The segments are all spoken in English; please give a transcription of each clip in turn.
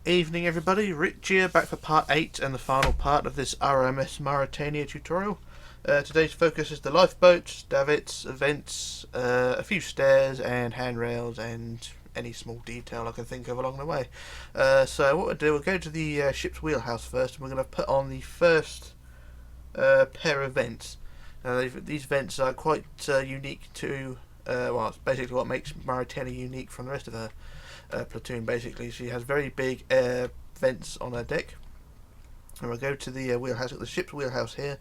Evening everybody, Rich here, back for part 8 and the final part of this RMS Mauretania tutorial. Today's focus is the lifeboats, davits, vents, a few stairs and handrails and any small detail I can think of along the way. So what we'll do, we'll go to the ship's wheelhouse first, and we're going to put on the first pair of vents. These vents are quite unique to, well, it's basically what makes Mauretania unique from the rest of her platoon. Basically, she has very big air vents on her deck. And we'll go to the wheelhouse, the ship's wheelhouse here,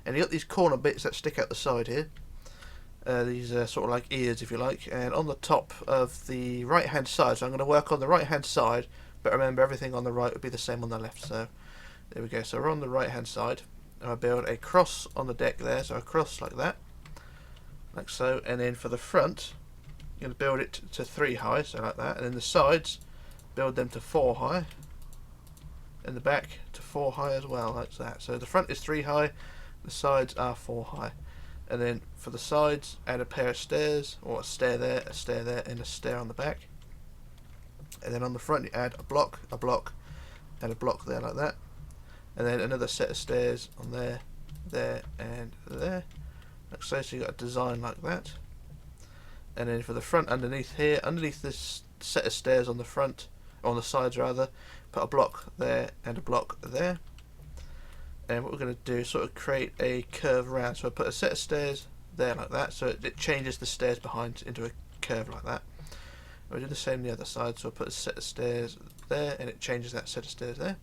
and you got these corner bits that stick out the side here. These sort of like ears, if you like, and on the top of the right hand side. So I'm going to work on the right hand side, but remember everything on the right would be the same on the left. So there we go. So we're on the right hand side, and I build a cross on the deck there. So a cross like that, like so, and then for the front, you're going to build it to 3 high, so like that, and then the sides, build them to 4 high, and the back to 4 high as well, like that. So the front is 3 high, the sides are 4 high, and then for the sides, add a pair of stairs, or a stair there, and a stair on the back, and then on the front you add a block, and a block there like that, and then another set of stairs on there, and there, like so. So you got a design like that. And then for the front, underneath here, underneath this set of stairs on the front, or on the sides rather, put a block there and a block there. And what we're going to do is sort of create a curve around. So I put a set of stairs there like that, so it changes the stairs behind into a curve like that. We'll do the same on the other side, so I put a set of stairs there, and it changes that set of stairs there.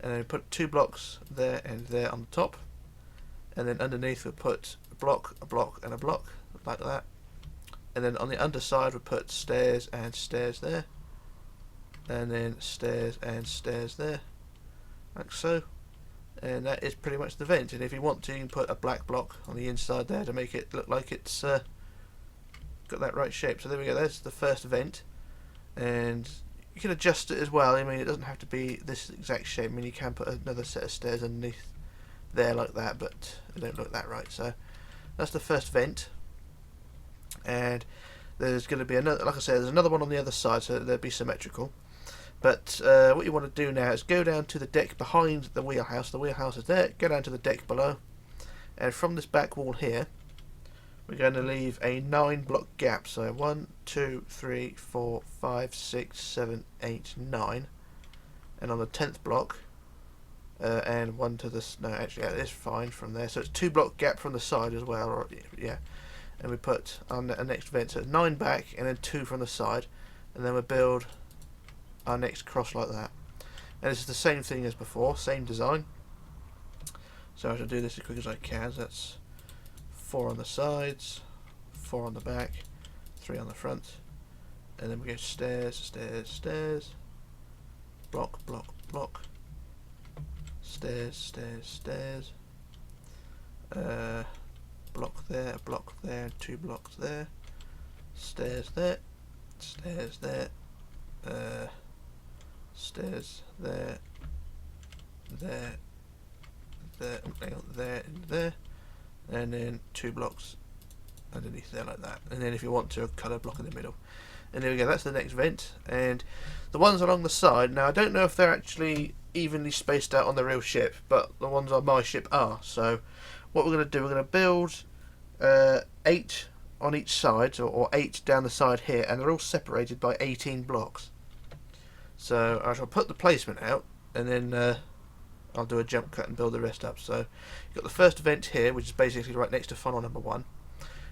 And then we put 2 blocks there and there on the top. And then underneath we put a block, and a block, like that. And then on the underside we put stairs and stairs there, and then stairs and stairs there, like so. And that is pretty much the vent. And if you want to, you can put a black block on the inside there to make it look like it's got that right shape. So there we go, there's the first vent, and you can adjust it as well. I mean, it doesn't have to be this exact shape. I mean, you can put another set of stairs underneath there like that, but it don't look that right. So that's the first vent. And there's going to be another, like I said, there's another one on the other side, so they'll be symmetrical. But what you want to do now is go down to the deck behind the wheelhouse. The wheelhouse is there. Go down to the deck below, and from this back wall here, we're going to leave a 9 block gap. So 1, 2, 3, 4, 5, 6, 7, 8, 9, and on the 10th block, and one to this. No, actually, yeah, it's fine from there. So it's 2 block gap from the side as well. Or yeah. And we put on our next vent, so 9 back and then 2 from the side, and then we build our next cross like that. And this is the same thing as before, same design. So I shall do this as quick as I can. So that's 4 on the sides, 4 on the back, 3 on the front, and then we go stairs, stairs, stairs, block, block, block, stairs, stairs, stairs, block there, 2 blocks there, stairs there, stairs there, stairs there, there, and there, and then 2 blocks underneath there like that. And then if you want to, a colour block in the middle. And there we go, that's the next vent. And the ones along the side, now I don't know if they're actually evenly spaced out on the real ship, but the ones on my ship are. So what we're going to do, we're going to build 8 on each side, or 8 down the side here, and they're all separated by 18 blocks. So I shall put the placement out, and then I'll do a jump cut and build the rest up. So you've got the first vent here, which is basically right next to funnel number 1.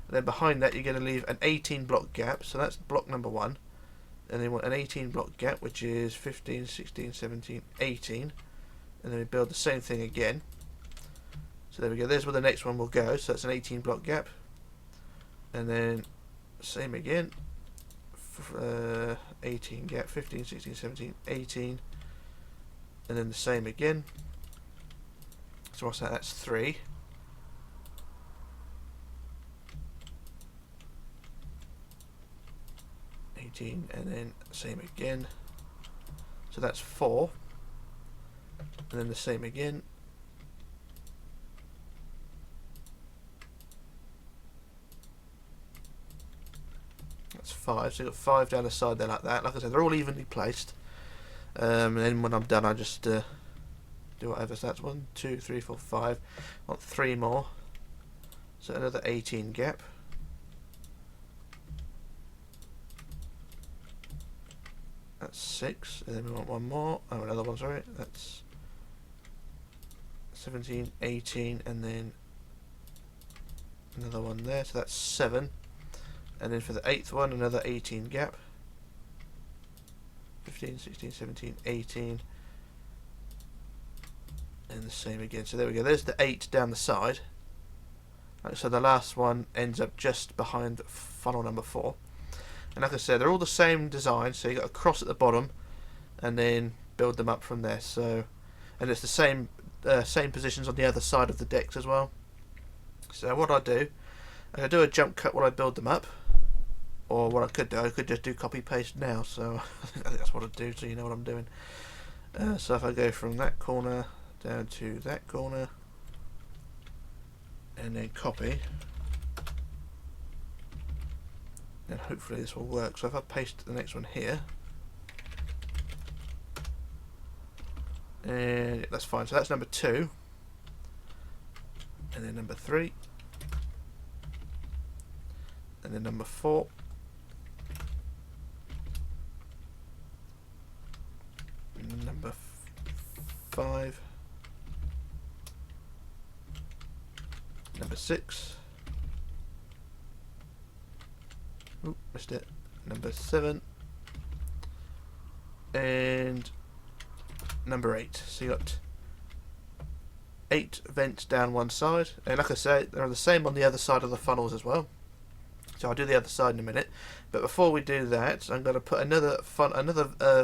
And then behind that you're going to leave an 18 block gap, so that's block number 1. And then an 18 block gap, which is 15, 16, 17, 18. And then we build the same thing again. So there we go, there's where the next one will go, so that's an 18 block gap. And then same again, 18 gap, 15, 16, 17, 18. And then the same again. So what's that? That's 3. And then same again. So that's 4. And then the same again. That's 5. So you've got 5 down the side there like that. Like I said, they're all evenly placed. And then when I'm done, I just do whatever. So that's 1, 2, 3, 4, 5. I want 3 more. So another 18 gap. That's 6. And then we want one more. Oh, another one, sorry. That's 17, 18, and then another one there. So that's 7. And then for the 8th one, another 18 gap. 15, 16, 17, 18. And the same again. So there we go. There's the 8 down the side. Right, so the last one ends up just behind funnel number 4. And like I said, they're all the same design. So you got a cross at the bottom, and then build them up from there. So, and it's the same positions on the other side of the decks as well. So what I do a jump cut while I build them up, or what I could do, I could just do copy paste now. So I think that's what I'd do, so you know what I'm doing. So if I go from that corner down to that corner, and then copy, and hopefully this will work. So if I paste the next one here, and yeah, that's fine. So that's number 2, and then number 3, and then number 4, and number 5, number 6, oop, missed it, number 7, and number 8. So you got 8 vents down one side, and like I say, they're the same on the other side of the funnels as well. So I'll do the other side in a minute, but before we do that, I'm going to put another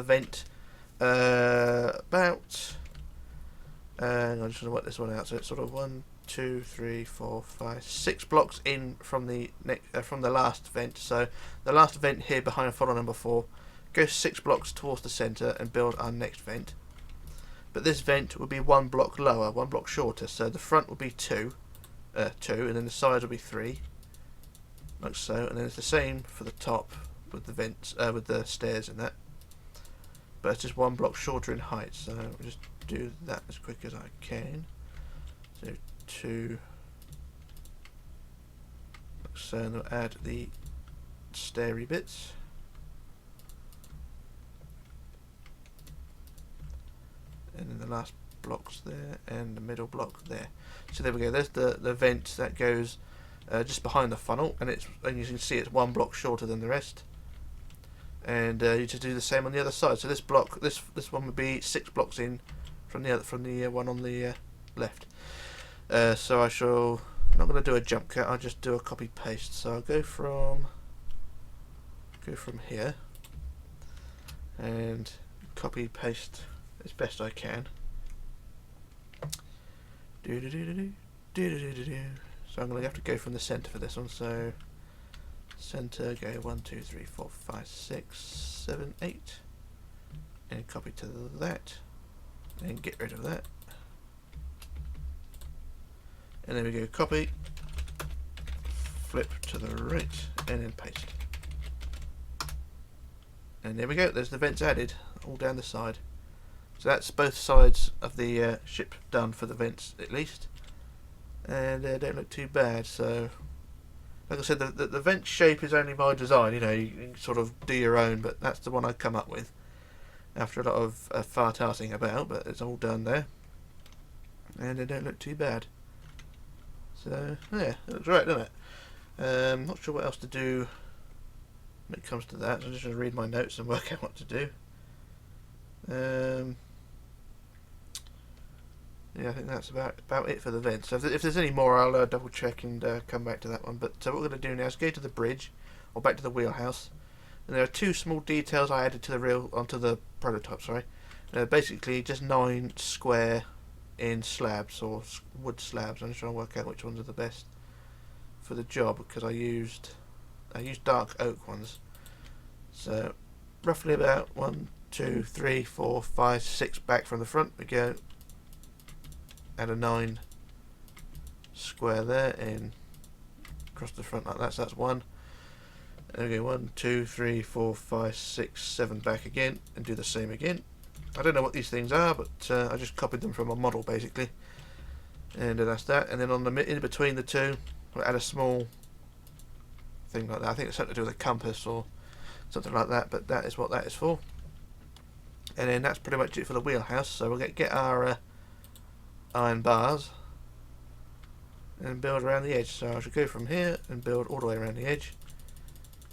vent about. I'm just going to work this one out. So it's sort of 1, 2, 3, 4, 5, 6 blocks in from the from the last vent. So the last vent here behind funnel number 4 goes 6 blocks towards the centre and build our next vent. But this vent will be 1 block lower, 1 block shorter. So the front will be 2, and then the sides will be 3, like so. And then it's the same for the top with the vents, with the stairs and that. But it's just 1 block shorter in height. So I'll just do that as quick as I can. So 2, like so, and we'll add the stairy bits. And then the last blocks there, and the middle block there. So there we go. There's the vent that goes just behind the funnel, and you can see it's 1 block shorter than the rest. And you just do the same on the other side. So this block, this one would be 6 blocks in from the one on the left. So I shall. I'm not going to do a jump cut. I'll just do a copy paste. So I'll go from here and copy paste as best I can. So I'm going to have to go from the centre for this one. So centre, go 1, 2, 3, 4, 5, 6, 7, 8, and copy to that, and get rid of that. And then we go copy, flip to the right, and then paste. And there we go. There's the vents added all down the side. So that's both sides of the ship done for the vents at least, and they don't look too bad. So, like I said, the vent shape is only my design. You know, you can sort of do your own, but that's the one I come up with after a lot of fart-arting about. But it's all done there, and they don't look too bad. So yeah, it looks right, doesn't it? Not sure what else to do when it comes to that. So I'm just going to read my notes and work out what to do. Yeah, I think that's about it for the vent. So if there's any more, I'll double check and come back to that one. But what we're going to do now is go to the bridge, or back to the wheelhouse. And there are 2 small details I added to onto the prototype. Sorry, basically just 9 square in slabs or wood slabs. I'm just trying to work out which ones are the best for the job, because I used dark oak ones. So roughly about 1, 2, 3, 4, 5, 6 back from the front we go. Add a 9 square there and across the front like that. So that's 1. And we go 1, 2, 3, 4, 5, 6, 7 back again, and do the same again. I don't know what these things are, but I just copied them from a model basically, and that's that. And then on the in between the two, we'll add a small thing like that. I think it's something to do with a compass or something like that, but that is what that is for. And then that's pretty much it for the wheelhouse. So we'll get our iron bars and build around the edge. So I should go from here and build all the way around the edge,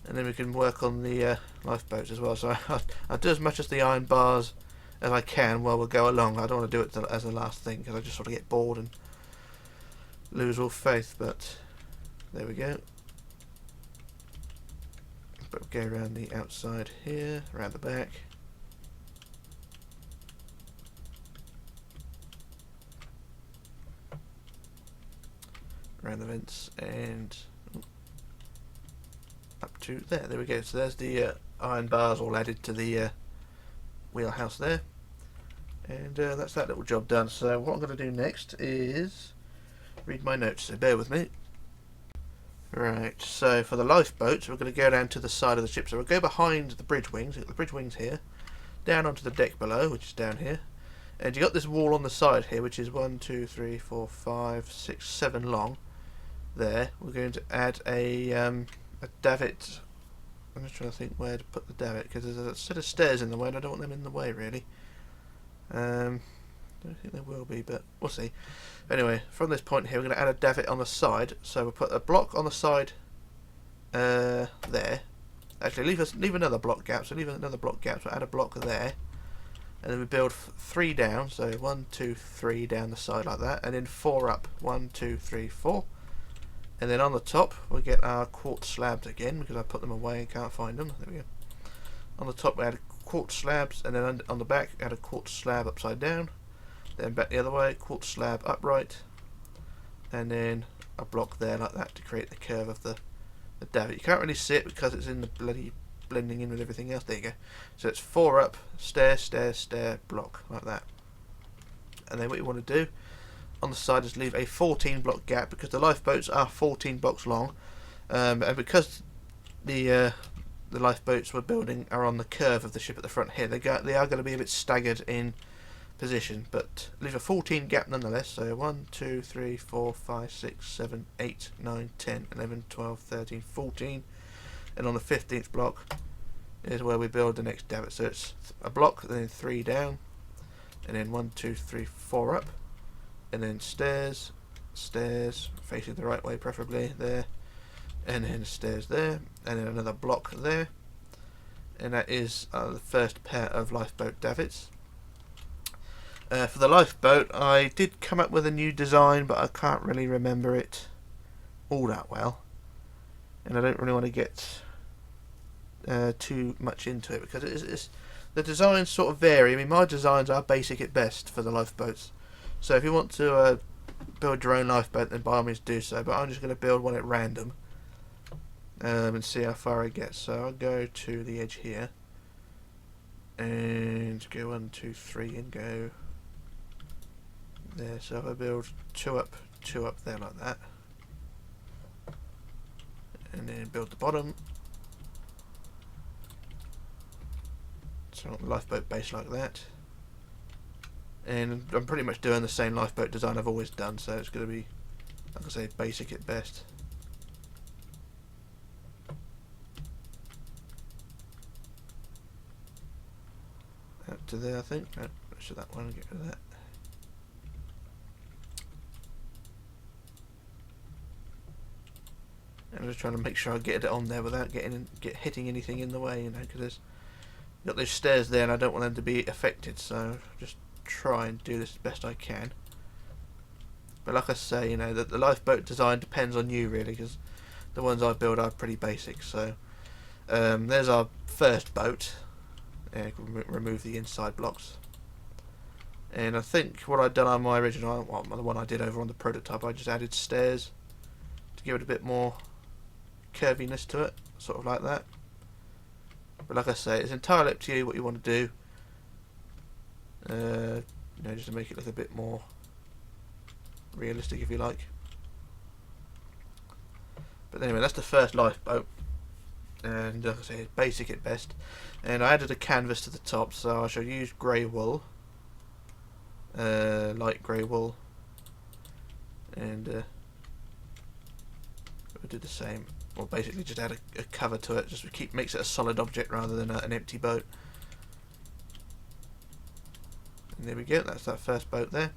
and then we can work on the lifeboats as well. So I'll do as much as the iron bars as I can while we'll go along. I don't want to do it as the last thing because I just sort of get bored and lose all faith, but there we go. But we'll go around the outside here, around the back. Around the vents and up to there. There we go. So there's the iron bars all added to the wheelhouse there, and that's that little job done. So what I'm going to do next is read my notes, so bear with me. Right, so for the lifeboats we're going to go down to the side of the ship. So we'll go behind the bridge wings. We've got the bridge wings here, down onto the deck below, which is down here, and you've got this wall on the side here, which is 1, 2, 3, 4, 5, 6, 7 long. There, we're going to add a davit. I'm just trying to think where to put the davit, because there's a set of stairs in the way and I don't want them in the way really. Don't think there will be, but we'll see. Anyway, from this point here we're going to add a davit on the side. So we'll put a block on the side there. Actually leave another block gap, so leave another block gap, so add a block there. And then we build 3 down, so 1, 2, 3 down the side like that, and then 4 up. 1, 2, 3, 4. And then on the top we'll get our quartz slabs again, because I put them away and can't find them. There we go. On the top we add quartz slabs, and then on the back add a quartz slab upside down, then back the other way, quartz slab upright, and then a block there like that to create the curve of the davit. You can't really see it because it's in the bloody blending in with everything else. There you go. So it's 4 up, stair, stair, stair, block like that. And then what you want to do on the side is leave a 14 block gap, because the lifeboats are 14 blocks long, and because the lifeboats we're building are on the curve of the ship at the front here, they are going to be a bit staggered in position, but leave a 14 gap nonetheless. So 1, 2, 3, 4, 5, 6, 7, 8, 9, 10, 11, 12, 13, 14, and on the 15th block is where we build the next davit. So it's a block, then 3 down, and then 1, 2, 3, 4 up, and then stairs, stairs facing the right way preferably there, and then stairs there, and then another block there, and that is the first pair of lifeboat davits. For the lifeboat I did come up with a new design, but I can't really remember it all that well, and I don't really want to get too much into it, because it's the designs sort of vary. I mean, my designs are basic at best for the lifeboats, so if you want to build your own lifeboat, then by all means do so, but I'm just going to build one at random and see how far I get. So I'll go to the edge here and go 1, 2, 3 and go there. So if I build 2 up, 2 up there like that, and then build the bottom, so on the lifeboat base like that, and I'm pretty much doing the same lifeboat design I've always done, so it's going to be, like I say, basic at best. Up to there I think. No, let's do that one and get rid of that. And I'm just trying to make sure I get it on there without hitting anything in the way, you know, because there's got those stairs there and I don't want them to be affected, so just try and do this as best I can. But like I say, you know, the lifeboat design depends on you really, because the ones I build are pretty basic. So there's our first boat. Remove the inside blocks, and I think what I'd done on my original, well, the one I did over on the prototype, I just added stairs to give it a bit more curviness to it, sort of like that. But like I say, it's entirely up to you what you want to do. You know, just to make it look a bit more realistic, if you like. But anyway, that's the first lifeboat, and like I say, basic at best. And I added a canvas to the top, so I shall use grey wool, light grey wool, and we'll do the same. Well, basically just add a cover to it, just to makes it a solid object rather than an empty boat. And there we go, that's that first boat there.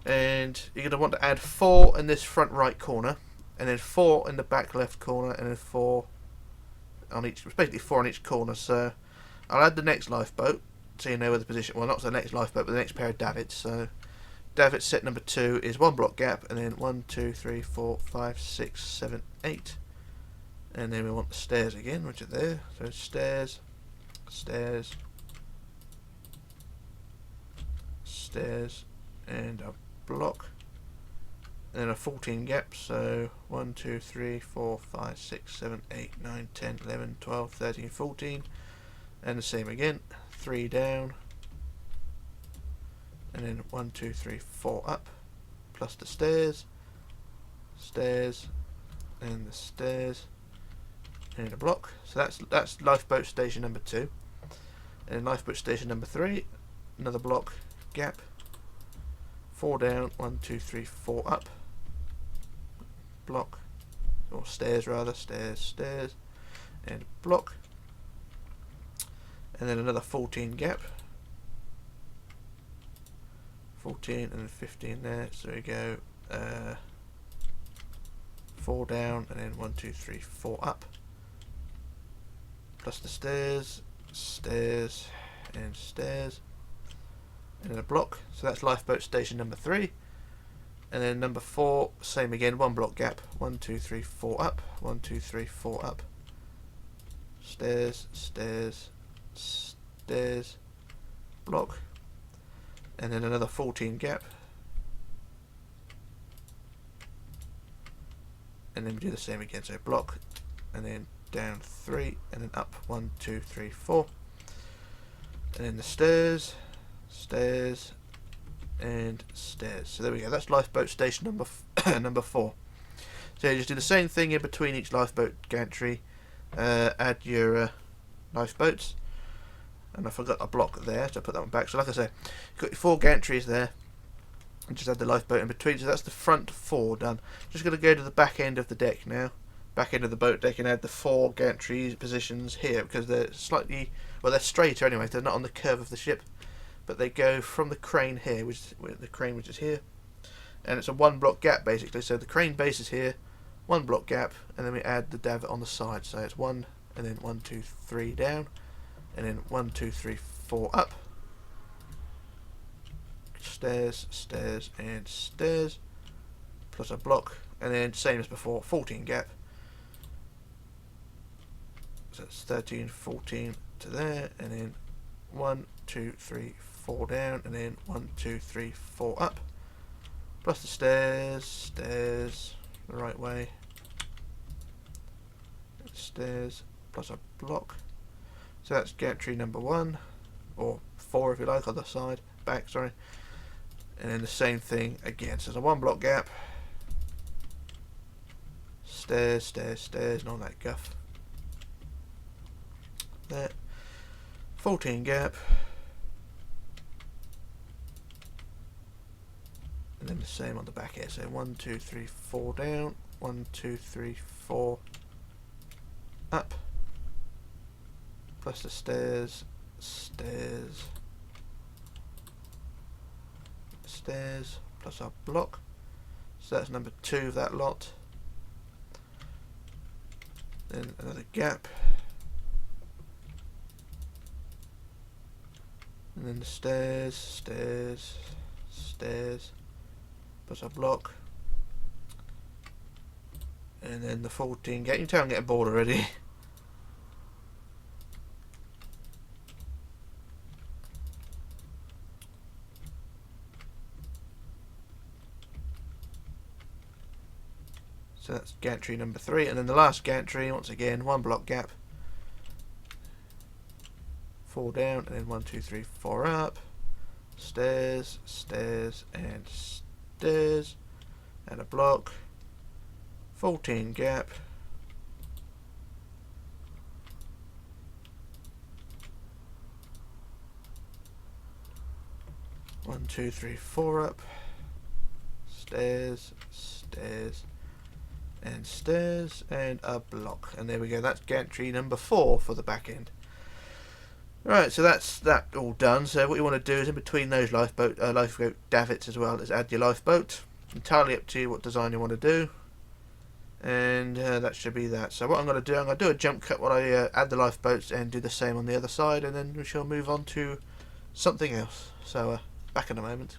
And you're going to want to add 4 in this front right corner, and then 4 in the back left corner, and then 4 on each, basically 4 on each corner. So I'll add the next lifeboat, so you know where the position, well, not the next lifeboat, but the next pair of davits. So davit set number 2 is 1 block gap, and then 1, 2, 3, 4, 5, 6, 7, 8. And then we want the stairs again, which are there. So stairs, stairs, stairs, and a block, and then a 14 gap. So 1, 2, 3, 4, 5, 6, 7, 8, 9, 10, 11, 12, 13, 14, and the same again. 3 down, and then 1, 2, 3, 4 up, plus the stairs, stairs, and the stairs, and a block. So that's lifeboat station number 2. And lifeboat station number 3, another block, gap, 4 down, 1, 2, 3, 4 up, block, or stairs rather, stairs, stairs, and block, and then another 14 gap, 14 and then 15 there. So we go 4 down, and then 1, 2, 3, 4 up, plus the stairs, stairs, and stairs, and then a block. So that's lifeboat station number 3. And then number 4, same again, 1 block gap, 1, 2, 3, 4 up, 1, 2, 3, 4 up, stairs, stairs, stairs, block, and then another 14 gap, and then we do the same again. So block, and then down 3, and then up 1, 2, 3, 4, and then the stairs, stairs, and stairs. So there we go, that's lifeboat station number number 4. So you just do the same thing in between each lifeboat gantry. Add your lifeboats, and I forgot a block there, so I put that one back. So like I say, you've got your 4 gantries there, and just add the lifeboat in between. So that's the front 4 done. Just going to go to the back end of the deck now, back end of the boat deck, and add the 4 gantry positions here, because they're slightly, well, they're straighter anyway, they're not on the curve of the ship, but they go from the crane here, which is here, and it's a 1 block gap basically. So the crane base is here, 1 block gap, and then we add the davit on the side. So it's 1, and then 1, 2, 3 down, and then 1, 2, 3, 4 up, stairs, stairs, and stairs, plus a block, and then same as before, 14 gap. So it's 13, 14 to there, and then 1, 2, 3, 4 down, and then 1, 2, 3, 4 up, plus the stairs, stairs the right way, stairs, plus a block. So that's gantry number 1, or 4 if you like, other side, back, sorry. And then the same thing again. So there's a 1 block gap, stairs, stairs, stairs, and all that guff. There, 14 gap, and then the same on the back here. So 1, 2, 3, 4 down, 1, 2, 3, 4 up, plus the stairs, stairs, stairs, plus our block. So that's number 2 of that lot. Then another gap, and then the stairs, stairs, stairs, plus a block, and then the 14 gap. You can tell I'm getting bored already. So that's gantry number 3, and then the last gantry, once again, 1 block gap, 4 down, and then 1, 2, 3, 4 up, stairs, stairs, and stairs, and a block, 14 gap, 1, 2, 3, 4 up. Stairs, stairs, and stairs, and a block. And there we go. That's gantry number 4 for the back end. Right, so that's that all done. So what you want to do is in between those lifeboat davits as well is add your lifeboat. Entirely up to you what design you want to do. And that should be that. So what I'm going to do a jump cut while I add the lifeboats and do the same on the other side, and then we shall move on to something else. So back in a moment.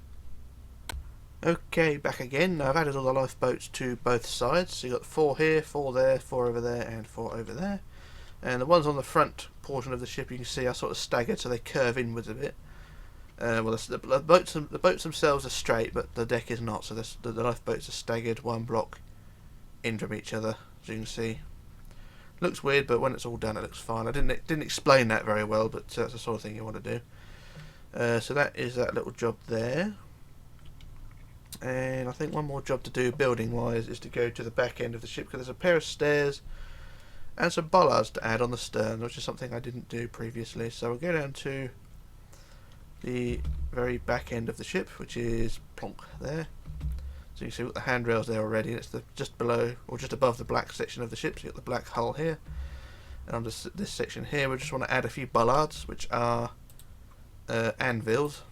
Okay, back again. Now I've added all the lifeboats to both sides. So you've got 4 here, 4 there, 4 over there, and 4 over there. And the ones on the front portion of the ship you can see are sort of staggered, so they curve inwards a bit. Well, the boats themselves are straight, but the deck is not. So the lifeboats are staggered, one block in from each other, as you can see. Looks weird, but when it's all done, it looks fine. I didn't explain that very well, but that's the sort of thing you want to do. So that is that little job there. And I think one more job to do building wise is to go to the back end of the ship, because there's a pair of stairs and some bollards to add on the stern, which is something I didn't do previously. So we'll go down to the very back end of the ship, which is plonk there. So you can see we've got the handrails there already, and it's just below or just above the black section of the ship. So you've got the black hull here, and on this section here we just want to add a few bollards, which are anvils.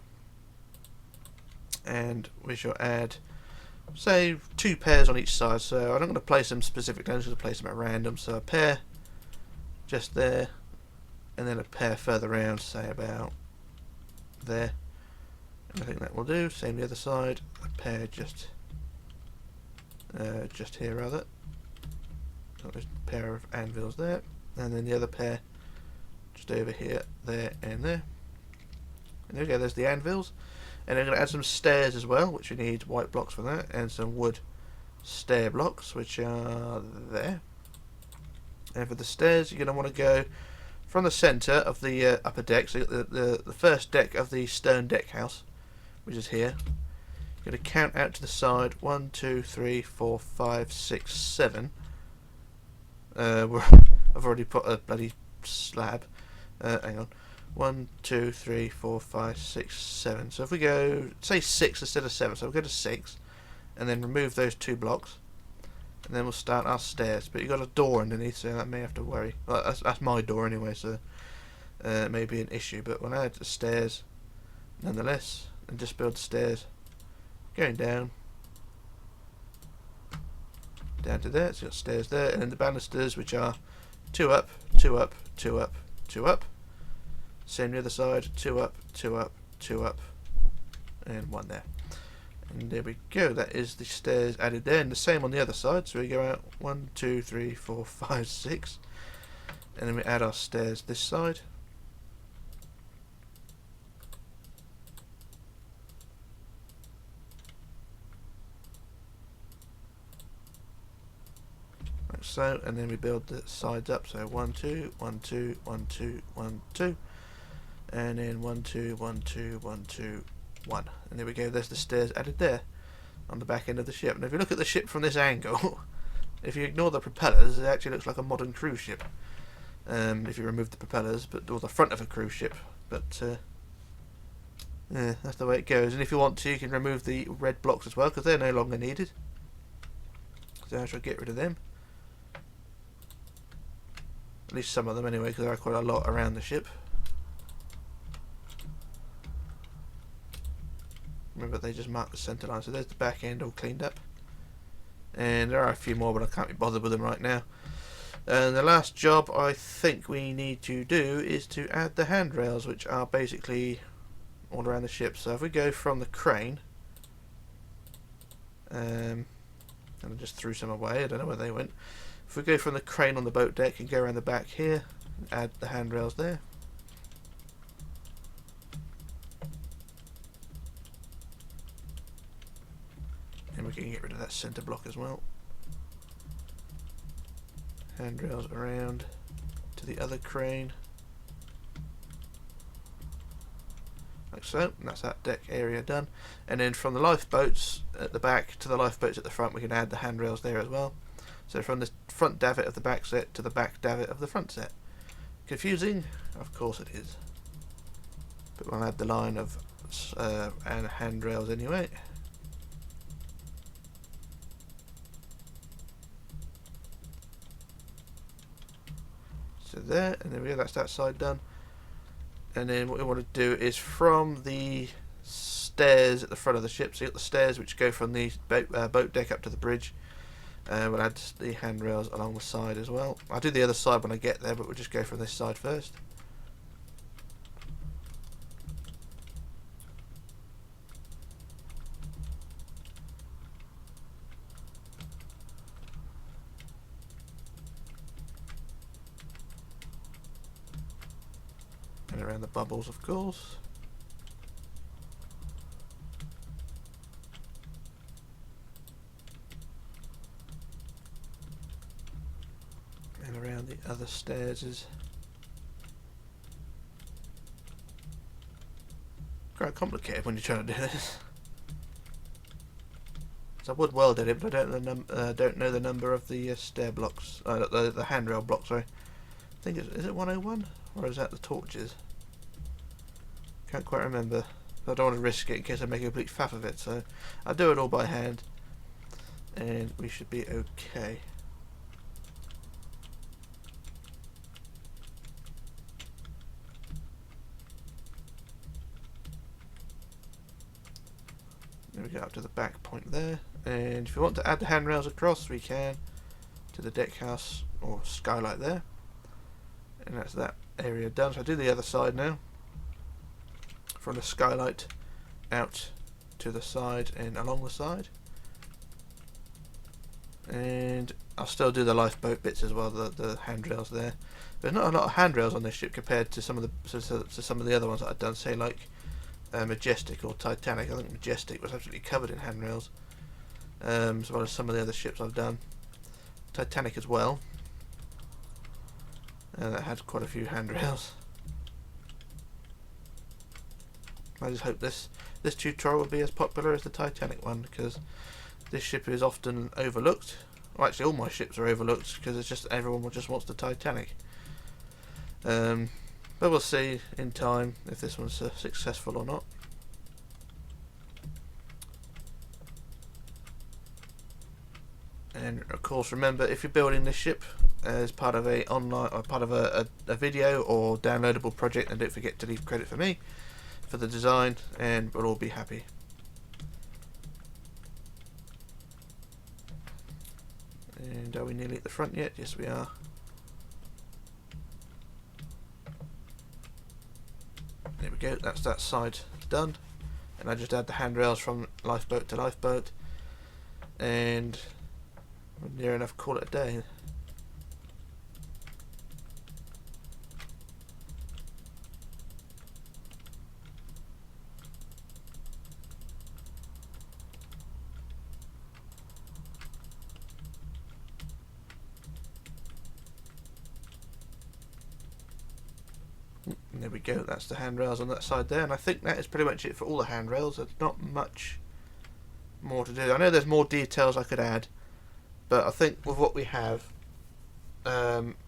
And we shall add, say, 2 pairs on each side. So I'm not going to place them specifically, I'm just going to place them at random. So a pair just there, and then a pair further around, say about there. And I think that will do. Same the other side. A pair just here rather. So there's a pair of anvils there, and then the other pair just over here, there, and there. And there we go. There's the anvils. And I'm going to add some stairs as well, which we need white blocks for that, and some wood stair blocks, which are there. And for the stairs, you're going to want to go from the centre of the upper deck, so the first deck of the stern deck house, which is here. You're going to count out to the side 1, 2, 3, 4, 5, 6, 7. I've already put a bloody slab. Hang on. 1, 2, 3, 4, 5, 6, 7. So if we go, say 6 instead of 7, so we'll go to 6, and then remove those 2 blocks, and then we'll start our stairs. But you've got a door underneath, so that may have to worry. Well, that's my door anyway, so it may be an issue. But we'll add the stairs nonetheless, and just build stairs going down to there. So you've got stairs there, and then the banisters, which are 2 up, 2 up, 2 up, 2 up. Same the other side, 2 up, 2 up, 2 up, and 1 there. And there we go, that is the stairs added there, and the same on the other side. So we go out 1, 2, 3, 4, 5, 6, and then we add our stairs this side. Like so, and then we build the sides up, so 1, 2, 1, 2, 1, 2, 1, 2. And then 1, 2, 1, 2, 1, 2, 1. And there we go, there's the stairs added there on the back end of the ship. And if you look at the ship from this angle, if you ignore the propellers, it actually looks like a modern cruise ship. If you remove the propellers, or the front of a cruise ship. But yeah, that's the way it goes. And if you want to, you can remove the red blocks as well, because they're no longer needed. So I shall get rid of them. At least some of them anyway, because there are quite a lot around the ship. Remember, they just mark the centre line, so there's the back end all cleaned up. And there are a few more, but I can't be bothered with them right now. And the last job I think we need to do is to add the handrails, which are basically all around the ship. So if we go from the crane, and I just threw some away, I don't know where they went. If we go from the crane on the boat deck and go around the back here, add the handrails there. And we can get rid of that centre block as well. Handrails around to the other crane. Like so, and that's that deck area done. And then from the lifeboats at the back to the lifeboats at the front, we can add the handrails there as well. So from the front davit of the back set to the back davit of the front set. Confusing? Of course it is. But we'll add the line of pivots and handrails anyway. So there, and there we go, that's that side done. And then what we want to do is from the stairs at the front of the ship, so you got the stairs which go from the boat deck up to the bridge. We'll add the handrails along the side as well. I'll do the other side when I get there, but we'll just go from this side first. And around the bubbles, of course. And around the other stairs is quite complicated when you're trying to do this. So I would weld it, but I don't know the number of the stair blocks, the handrail blocks. Sorry, I think is it 101 or is that the torches? Can't quite remember. I don't want to risk it in case I make a complete faff of it, so I'll do it all by hand, and we should be okay. There we go, up to the back point there, and if you want to add the handrails across, we can to the deck house or skylight there, and that's that area done. So I'll do the other side now, from the skylight out to the side and along the side, and I'll still do the lifeboat bits as well, the handrails there. There's not a lot of handrails on this ship compared to some of the other ones that I've done, say like Majestic or Titanic. I think Majestic was absolutely covered in handrails, as well as some of the other ships I've done. Titanic as well, and that had quite a few handrails. I just hope this tutorial will be as popular as the Titanic one, because this ship is often overlooked. Well, actually all my ships are overlooked because it's just everyone just wants the Titanic. But we'll see in time if this one's successful or not. And of course, remember, if you're building this ship as part of a online or part of a video or downloadable project, and don't forget to leave credit for me for the design, and we'll all be happy. And are we nearly at the front yet? Yes, we are. There we go, that's that side done. And I just add the handrails from lifeboat to lifeboat, and we're near enough, call it a day. And there we go, that's the handrails on that side there, and I think that is pretty much it for all the handrails. There's not much more to do. I know there's more details I could add, but I think with what we have,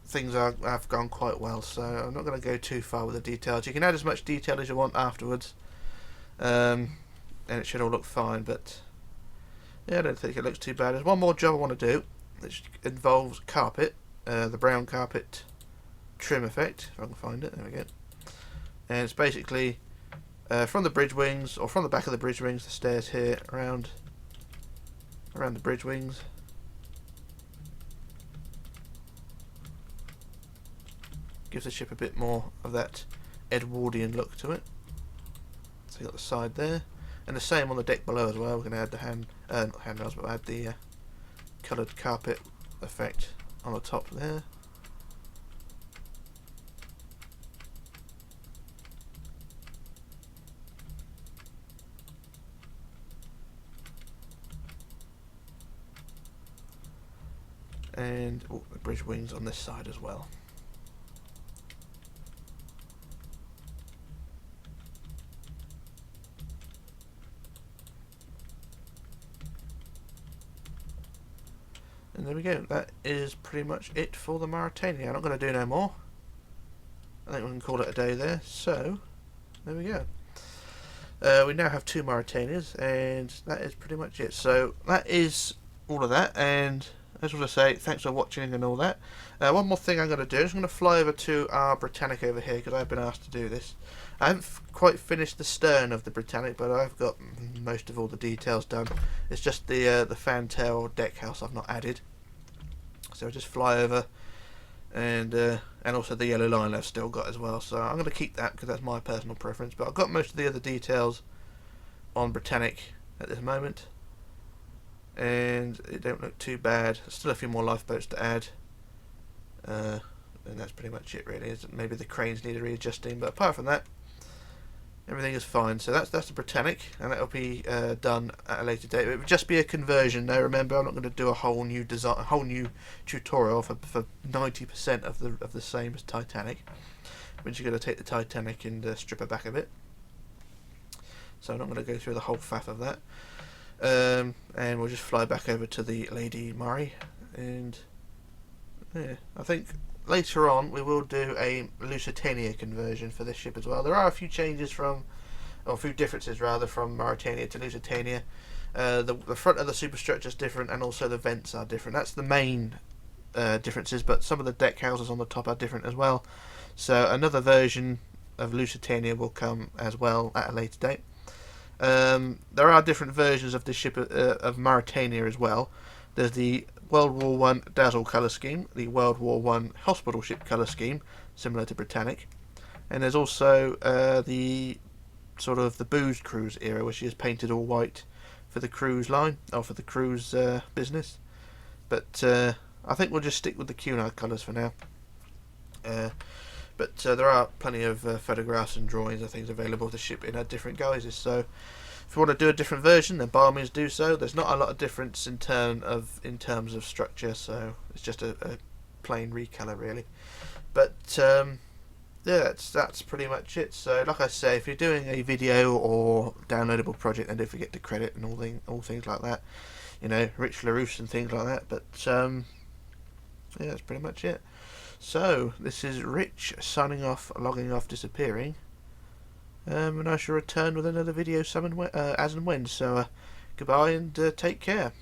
things have gone quite well, so I'm not going to go too far with the details. You can add as much detail as you want afterwards, and it should all look fine, but yeah, I don't think it looks too bad. There's one more job I want to do, which involves carpet, the brown carpet trim effect, if I can find it. There we go. And it's basically from the bridge wings, or from the back of the bridge wings, the stairs here, around the bridge wings. Gives the ship a bit more of that Edwardian look to it. So you got the side there, and the same on the deck below as well. We're going to add the not handrails, but we'll add the coloured carpet effect on the top there. And the bridge wings on this side as well. And there we go, that is pretty much it for the Mauretania. I'm not going to do no more. I think we can call it a day there, so there we go. We now have 2 Mauretanias, and that is pretty much it. So that is all of that, and I just want to say thanks for watching and all that. One more thing I'm going to do is I'm going to fly over to our Britannic over here, because I've been asked to do this. I haven't quite finished the stern of the Britannic, but I've got most of all the details done. It's just the fantail deck house I've not added. So I'll just fly over, and also the yellow line I've still got as well. So I'm going to keep that because that's my personal preference. But I've got most of the other details on Britannic at this moment, and it don't look too bad. Still a few more lifeboats to add, and that's pretty much it really. Maybe the cranes need readjusting, but apart from that, everything is fine. So that's the Britannic, and that'll be done at a later date. It would just be a conversion though. Remember, I'm not going to do a whole new design, a whole new tutorial for 90% of the same as Titanic. We're just going to take the Titanic and strip her back a bit. So I'm not going to go through the whole faff of that. And we'll just fly back over to the Lady Murray, and yeah, I think later on we will do a Lusitania conversion for this ship as well. There are a few changes or a few differences rather, from Mauretania to Lusitania. The front of the superstructure is different, and also the vents are different. That's the main differences, but some of the deck houses on the top are different as well. So another version of Lusitania will come as well at a later date. There are different versions of the ship of Mauretania as well. There's the World War One Dazzle colour scheme, the World War One hospital ship colour scheme, similar to Britannic, and there's also the sort of the booze cruise era, which is painted all white for the cruise line, or for the cruise business. But I think we'll just stick with the Cunard colours for now. But there are plenty of photographs and drawings and things available of the ship in different guises. So if you want to do a different version, then by all means do so. There's not a lot of difference in terms of structure, so it's just a plain recolour really. But yeah, that's pretty much it. So like I say, if you're doing a video or downloadable project, then don't forget to credit and all things like that. You know, Richlarrousse and things like that. But yeah, that's pretty much it. So this is Rich signing off, logging off, disappearing, and I shall return with another video as and when. So goodbye and take care.